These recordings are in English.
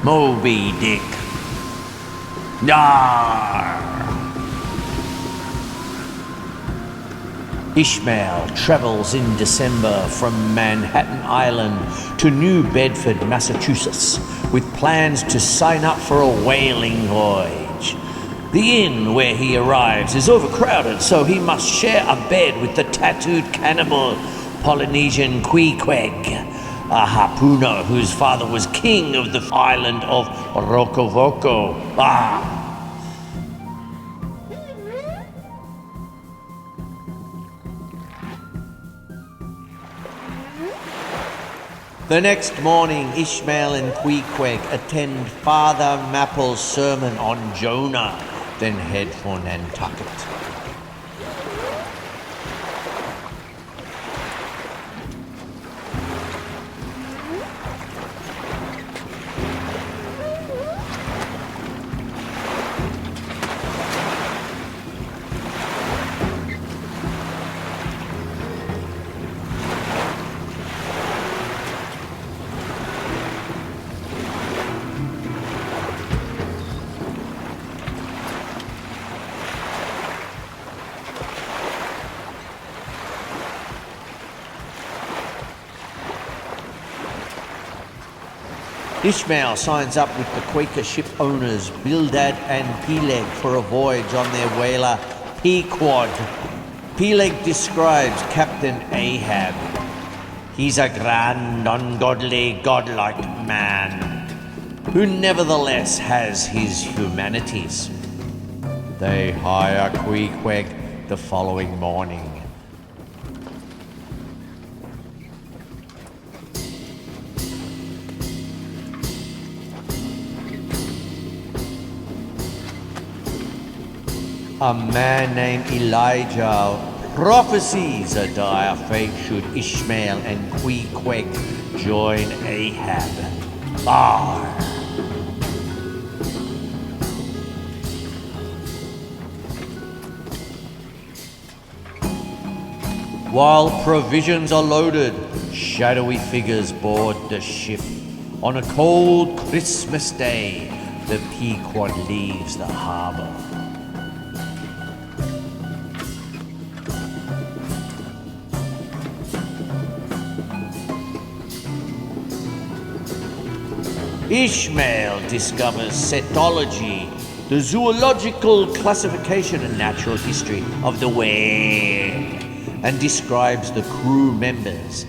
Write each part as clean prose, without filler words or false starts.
Moby Dick. Arr! Ishmael travels in December from Manhattan Island to New Bedford, Massachusetts, with plans to sign up for a whaling voyage. The inn where he arrives is overcrowded, so he must share a bed with the tattooed cannibal Polynesian Queequeg, a harpooner whose father was king of the island of Rokovoko. The next morning, Ishmael and Queequeg attend Father Mapple's sermon on Jonah, then head for Nantucket. Ishmael signs up with the Quaker ship owners Bildad and Peleg for a voyage on their whaler Pequod. Peleg describes Captain Ahab. He's a grand, ungodly, godlike man, who nevertheless has his humanities. They hire Queequeg the following morning. A man named Elijah prophesies a dire fate should Ishmael and Queequeg join Ahab. While provisions are loaded, shadowy figures board the ship. On a cold Christmas day, the Pequod leaves the harbor. Ishmael discovers cetology, the zoological classification and natural history of the whale, and describes the crew members.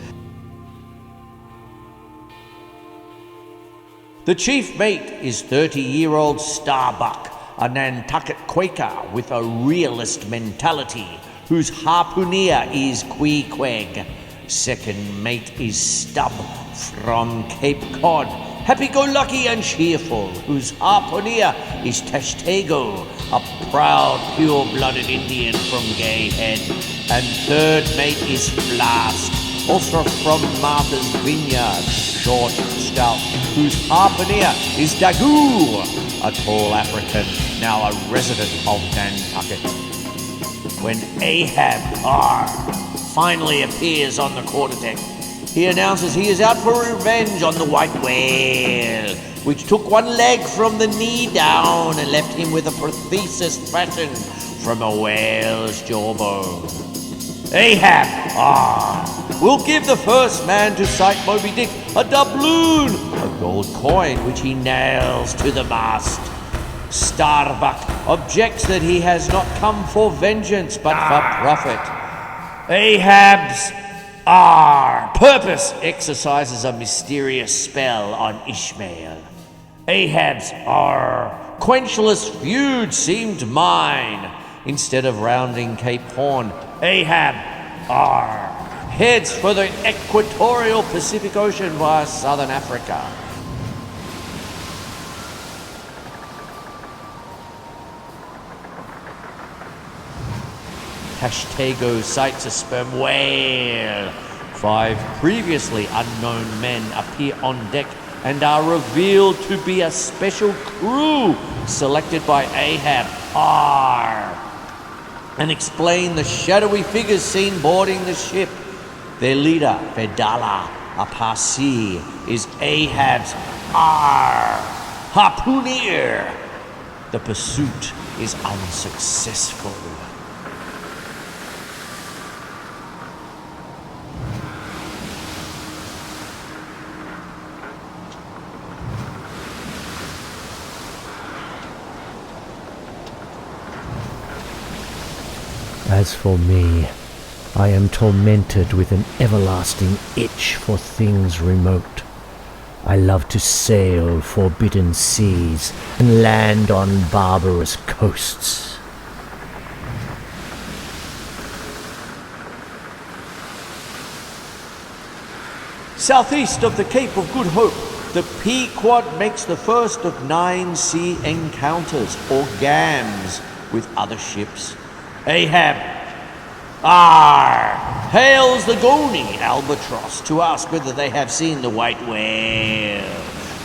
The chief mate is 30-year-old Starbuck, a Nantucket Quaker with a realist mentality, whose harpooner is Queequeg. Second mate is Stubb from Cape Cod, happy-go-lucky and cheerful, whose harpooner is Tashtego, a proud, pure-blooded Indian from Gay Head. And third mate is Flask, also from Martha's Vineyard, short, stout, whose harpooner is Dagu, a tall African, now a resident of Nantucket. When Ahab finally appears on the quarterdeck, he announces he is out for revenge on the white whale, which took one leg from the knee down and left him with a prosthesis fashioned from a whale's jawbone. Ahab will give the first man to sight Moby Dick a doubloon, a gold coin which he nails to the mast. Starbuck objects that he has not come for vengeance but for profit. Ahab's purpose exercises a mysterious spell on Ishmael. Ahab's quenchless feud seemed mine. Instead of rounding Cape Horn, Ahab heads for the equatorial Pacific Ocean via southern Africa. Tashtego sights a sperm whale. 5 previously unknown men appear on deck and are revealed to be a special crew selected by Ahab and explain the shadowy figures seen boarding the ship. Their leader, Fedallah, a Parsi, is Ahab's harpooner. The pursuit is unsuccessful. As for me, I am tormented with an everlasting itch for things remote. I love to sail forbidden seas and land on barbarous coasts. Southeast of the Cape of Good Hope, the Pequod makes the first of 9 sea encounters, or gams, with other ships. Ahab hails the Goni albatross to ask whether they have seen the white whale.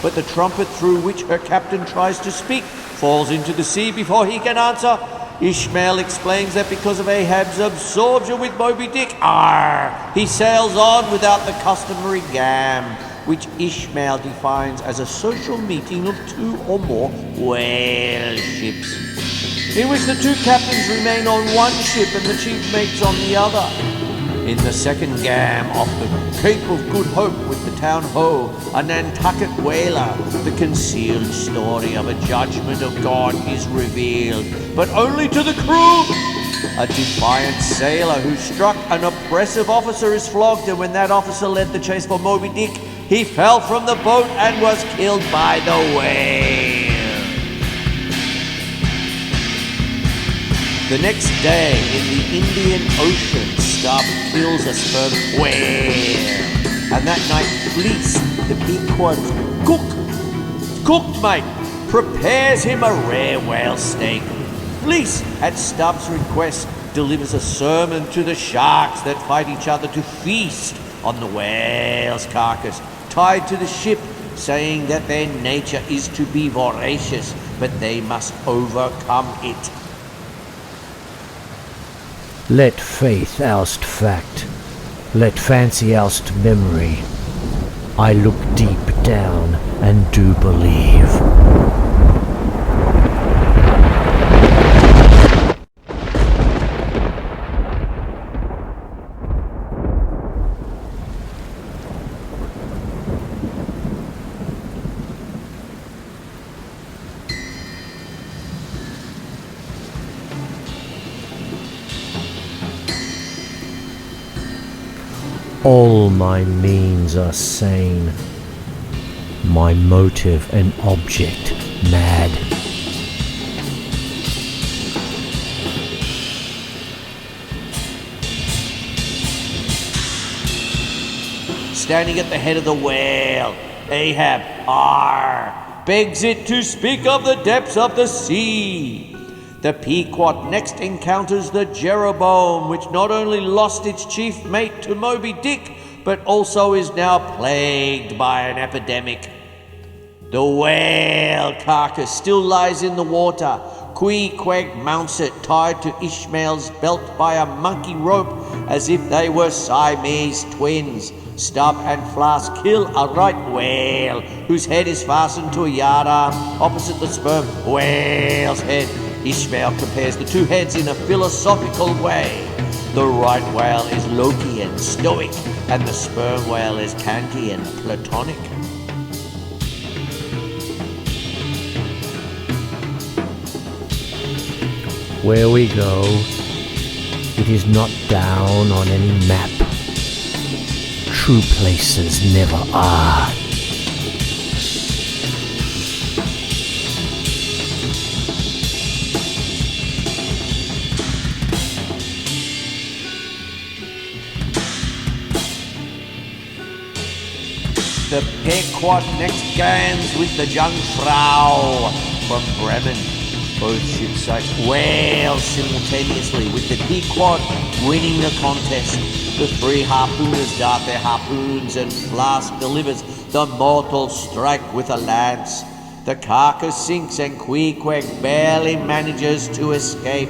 But the trumpet through which her captain tries to speak falls into the sea before he can answer. Ishmael explains that because of Ahab's absorption with Moby Dick, he sails on without the customary gam, which Ishmael defines as a social meeting of 2 or more whale ships, in which the 2 captains remain on one ship and the chief mates on the other. In the second gam off the Cape of Good Hope with the town ho, a Nantucket whaler, the concealed story of a judgment of God is revealed, but only to the crew. A defiant sailor who struck an oppressive officer is flogged, and when that officer led the chase for Moby Dick, he fell from the boat and was killed by the whale. The next day, in the Indian Ocean, Stubb kills a sperm whale, and that night Fleece, the Pequod's cooked mate, prepares him a rare whale steak. Fleece, at Stubb's request, delivers a sermon to the sharks that fight each other to feast on the whale's carcass, tied to the ship, saying that their nature is to be voracious, but they must overcome it. Let faith oust fact. Let fancy oust memory. I look deep down and do believe. All my means are sane, my motive and object mad. Standing at the head of the whale, Ahab, begs it to speak of the depths of the sea. The Pequod next encounters the Jeroboam, which not only lost its chief mate to Moby Dick, but also is now plagued by an epidemic. The whale carcass still lies in the water. Queequeg mounts it, tied to Ishmael's belt by a monkey rope, as if they were Siamese twins. Stubb and Flask kill a right whale, whose head is fastened to a yardarm opposite the sperm whale's head. Ishmael compares the 2 heads in a philosophical way. The right whale is Lokian, stoic, and the sperm whale is Kantian, platonic. Where we go, it is not down on any map. True places never are. The Pequod next gams with the Jungfrau from Bremen. Both ships sight whales simultaneously, with the Pequod winning the contest. The 3 harpooners dart their harpoons, and Flask delivers the mortal strike with a lance. The carcass sinks, and Queequeg barely manages to escape.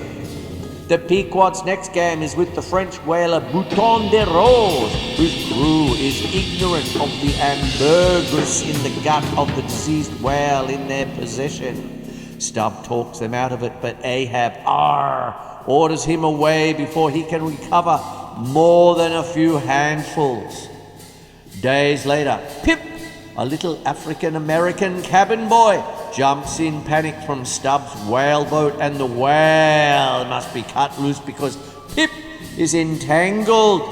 The Pequod's next gam is with the French whaler Bouton de Rose, whose crew is ignorant of the ambergris in the gut of the seized whale in their possession. Stubb talks them out of it, but Ahab, orders him away before he can recover more than a few handfuls. Days later, Pip, a little African-American cabin boy, jumps in panic from Stubb's whaleboat, and the whale must be cut loose because Pip is entangled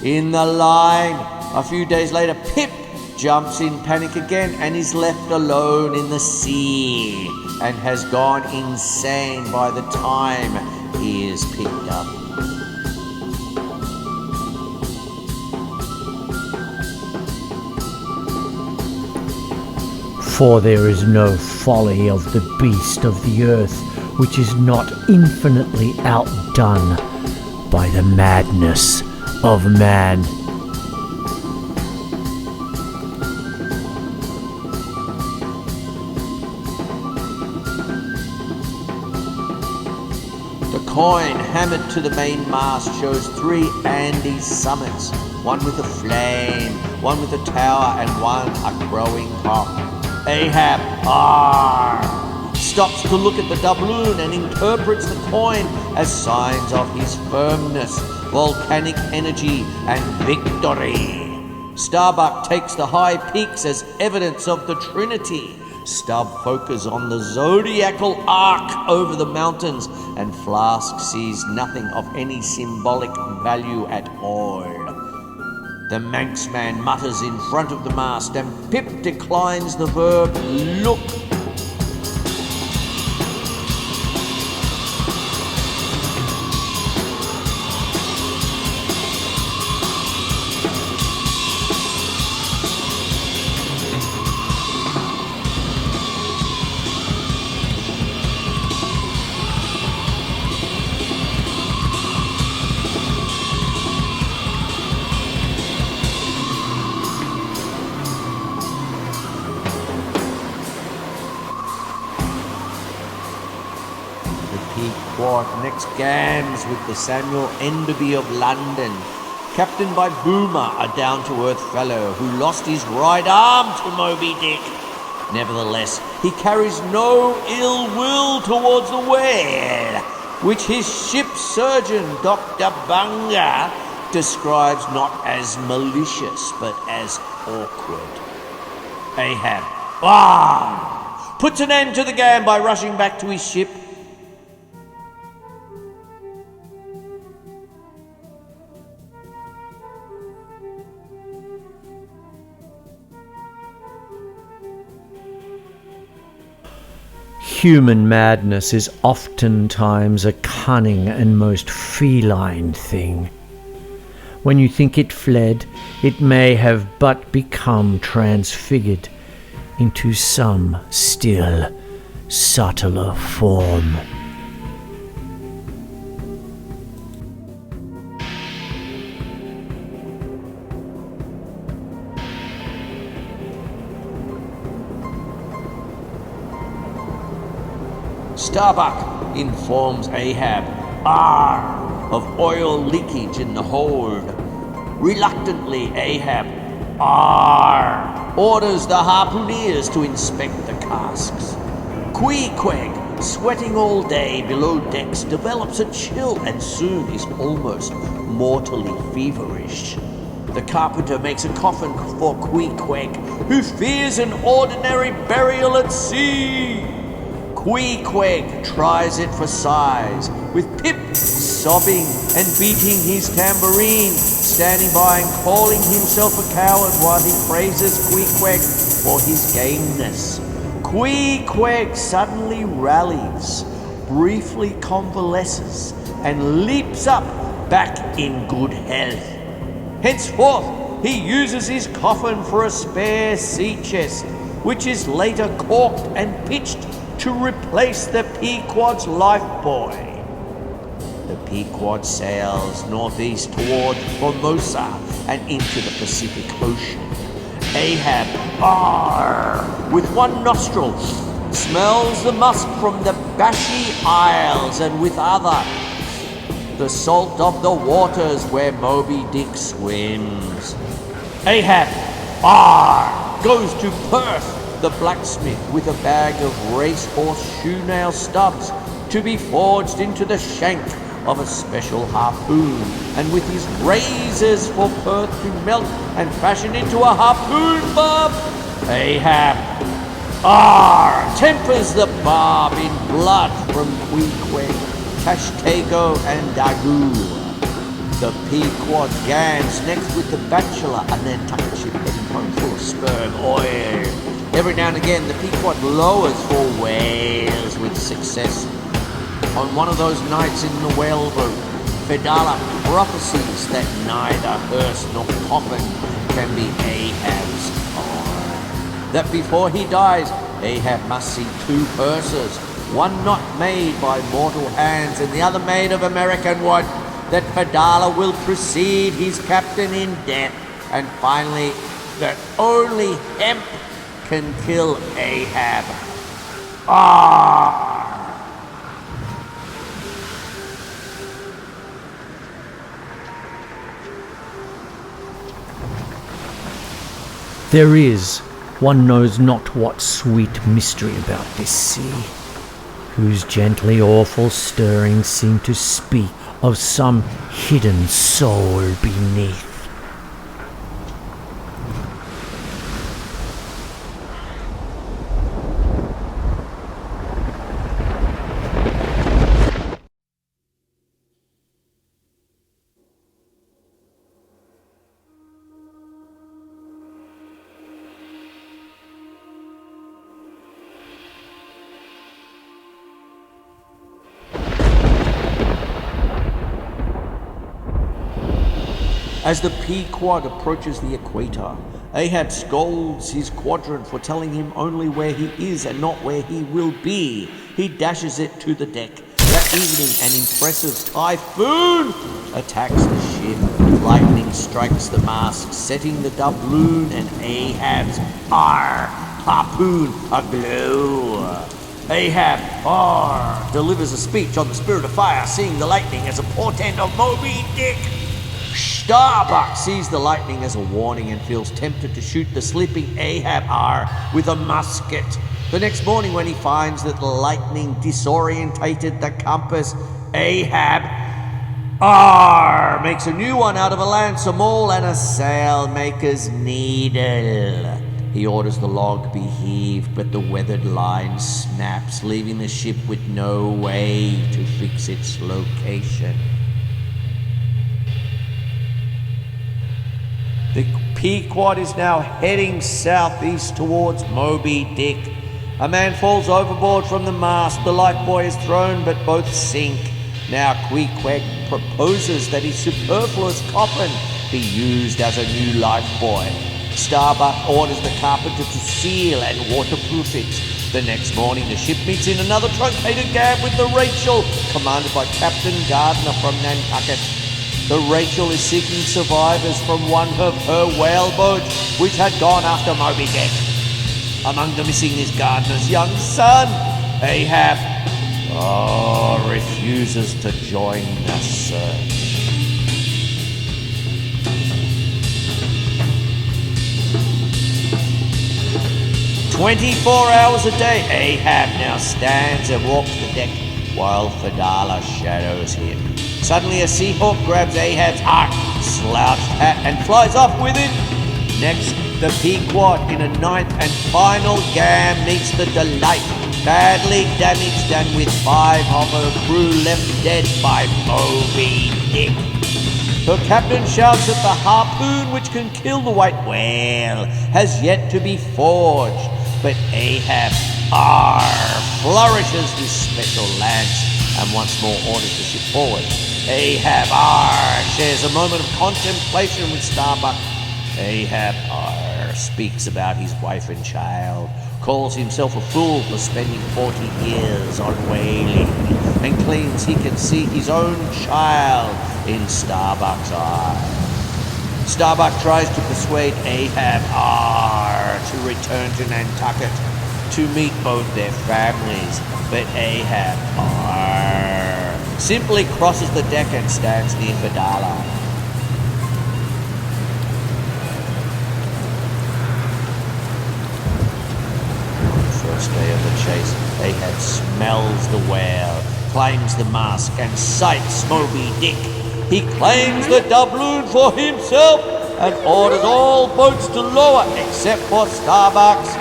in the line. A few days later, Pip jumps in panic again and is left alone in the sea and has gone insane by the time he is picked up. For there is no folly of the beast of the earth which is not infinitely outdone by the madness of man. The coin hammered to the main mast shows 3 Andes summits, one with a flame, one with a tower, and one a crowing cock. Ahab, stops to look at the doubloon and interprets the coin as signs of his firmness, volcanic energy, and victory. Starbuck takes the high peaks as evidence of the Trinity. Stubb focuses on the zodiacal arc over the mountains, and Flask sees nothing of any symbolic value at all. The Manxman mutters in front of the mast, and Pip declines the verb look. Pequod next gams with the Samuel Enderby of London, captained by Boomer, a down-to-earth fellow who lost his right arm to Moby Dick. Nevertheless, he carries no ill will towards the whale, which his ship's surgeon, Dr. Bunga, describes not as malicious, but as awkward. Ahab, puts an end to the game by rushing back to his ship. Human madness is oftentimes a cunning and most feline thing. When you think it fled, it may have but become transfigured into some still subtler form. Starbuck informs Ahab, of oil leakage in the hold. Reluctantly, Ahab, orders the harpooneers to inspect the casks. Queequeg, sweating all day below decks, develops a chill and soon is almost mortally feverish. The carpenter makes a coffin for Queequeg, who fears an ordinary burial at sea. Queequeg tries it for size, with Pip sobbing and beating his tambourine, standing by and calling himself a coward while he praises Queequeg for his gameness. Queequeg suddenly rallies, briefly convalesces, and leaps up back in good health. Henceforth, he uses his coffin for a spare sea chest, which is later corked and pitched to replace the Pequod's lifebuoy. The Pequod sails northeast toward Formosa and into the Pacific Ocean. Ahab, with one nostril, smells the musk from the Bashi Isles, and with other, the salt of the waters where Moby Dick swims. Ahab, goes to Perth the blacksmith with a bag of racehorse shoe nail stubs to be forged into the shank of a special harpoon, and with his razors for Perth to melt and fashion into a harpoon barb, Ahab tempers the barb in blood from Queequeg, Tashtego, and Dagu. The Pequod gams next with the Bachelor and then Nantucket ship heading home full of sperm oil. Every now and again, the Pequod lowers for whales with success. On one of those nights in the whaleboat, Fedallah prophesies that neither hearse nor coffin can be Ahab's own. That before he dies, Ahab must see 2 hearses, one not made by mortal hands and the other made of American wood. That Fedallah will precede his captain in death, and finally, that only hemp can kill Ahab. There is, one knows not what sweet mystery about this sea, whose gently awful stirrings seem to speak of some hidden soul beneath. As the Pequod approaches the equator, Ahab scolds his quadrant for telling him only where he is and not where he will be. He dashes it to the deck. That evening, an impressive typhoon attacks the ship. Lightning strikes the mast, setting the doubloon and Ahab's harpoon aglow. Ahab delivers a speech on the spirit of fire, seeing the lightning as a portent of Moby Dick. Starbuck sees the lightning as a warning and feels tempted to shoot the sleeping Ahab with a musket. The next morning, when he finds that the lightning disorientated the compass, Ahab makes a new one out of a lance, a maul, and a sailmaker's needle. He orders the log be heaved, but the weathered line snaps, leaving the ship with no way to fix its location. The Pequod is now heading southeast towards Moby Dick. A man falls overboard from the mast. The lifebuoy is thrown, but both sink. Now Queequeg proposes that his superfluous coffin be used as a new lifebuoy. Starbuck orders the carpenter to seal and waterproof it. The next morning, the ship meets in another truncated gap with the Rachel, commanded by Captain Gardner from Nantucket. The Rachel is seeking survivors from one of her whaleboats, which had gone after Moby Dick. Among the missing is Gardner's young son. Ahab refuses to join the search. "24 hours a day, Ahab now stands and walks the deck while Fedallah shadows him. Suddenly a seahawk grabs Ahab's slouched hat and flies off with it. Next, the Pequod in a 9th and final gam meets the Delight, badly damaged and with 5 of her crew left dead by Moby Dick. Her captain shouts that the harpoon which can kill the white whale has yet to be forged, but Ahab flourishes his special lance and once more orders the ship forward. Ahab shares a moment of contemplation with Starbuck. Ahab speaks about his wife and child, calls himself a fool for spending 40 years on whaling, and claims he can see his own child in Starbuck's eyes. Starbuck tries to persuade Ahab to return to Nantucket to meet both their families, but Ahab simply crosses the deck and stands near Fedallah. first day of the chase, Ahab smells the whale, claims the mask, and sights Moby Dick. He claims the doubloon for himself and orders all boats to lower except for Starbuck's.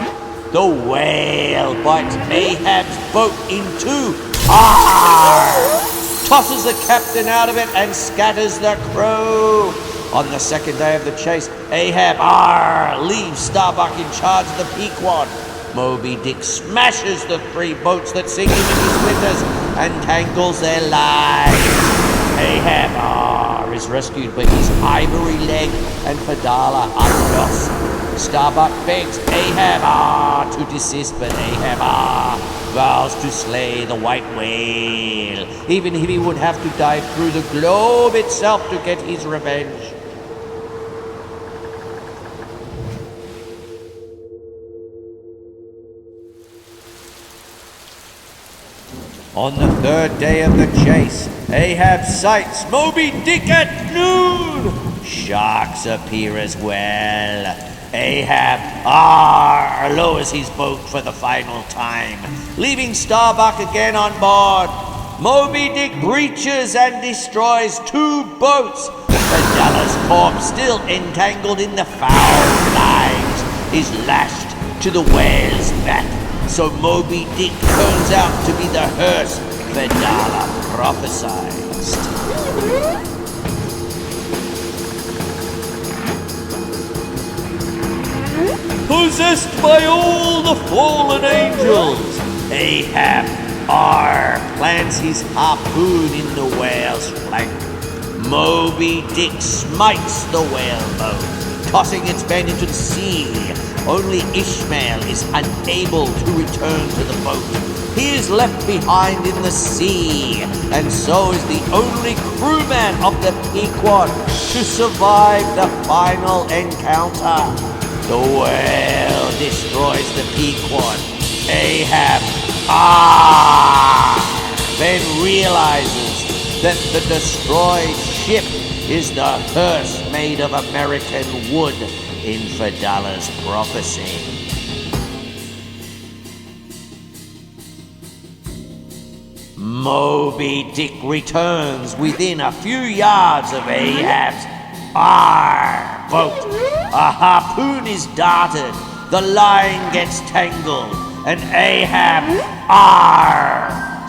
The whale bites Ahab's boat in two, tosses the captain out of it and scatters the crew. On the second day of the chase, Ahab leaves Starbuck in charge of the Pequod. Moby Dick smashes the 3 boats that sink him into splinters and tangles their lives. Ahab is rescued, but his ivory leg and Fedallah are lost. Starbuck begs Ahab to desist, but Ahab vows to slay the white whale, even if he would have to dive through the globe itself to get his revenge. On the third day of the chase, Ahab sights Moby Dick at noon. Sharks appear as well. Ahab lowers his boat for the final time, leaving Starbuck again on board. Moby Dick breaches and destroys 2 boats. Fedallah's corpse, still entangled in the foul lines, is lashed to the whale's back. So Moby Dick turns out to be the hearse Fedallah prophesied. Possessed by all the fallen angels, Ahab plants his harpoon in the whale's flank. Moby Dick smites the whale boat, tossing its bed into the sea. Only Ishmael is unable to return to the boat. He is left behind in the sea, and so is the only crewman of the Pequod to survive the final encounter. The whale destroys the Pequod. Ahab then realizes that the destroyed ship is the hearse made of American wood in Fedallah's prophecy. Moby Dick returns within a few yards of Ahab's boat. A harpoon is darted, the line gets tangled, and Ahab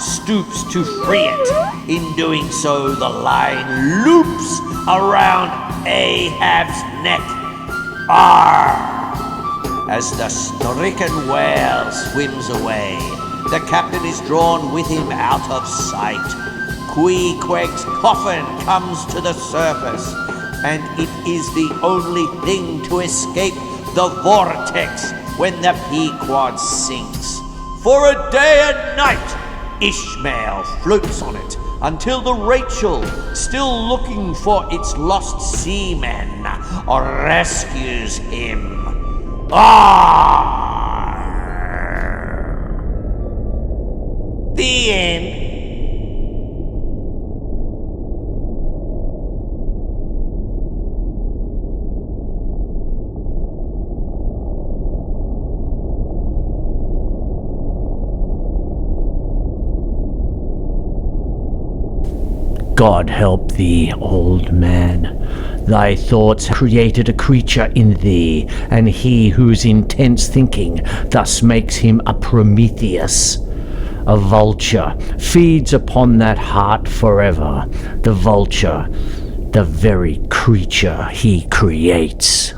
stoops to free it. In doing so, the line loops around Ahab's neck. As the stricken whale swims away, the captain is drawn with him out of sight. Queequeg's coffin comes to the surface, and it is the only thing to escape the vortex when the Pequod sinks. For a day and night, Ishmael floats on it until the Rachel, still looking for its lost seamen, rescues him. The end. God help thee, old man. Thy thoughts created a creature in thee, and he whose intense thinking thus makes him a Prometheus. A vulture feeds upon that heart forever. The vulture, the very creature he creates.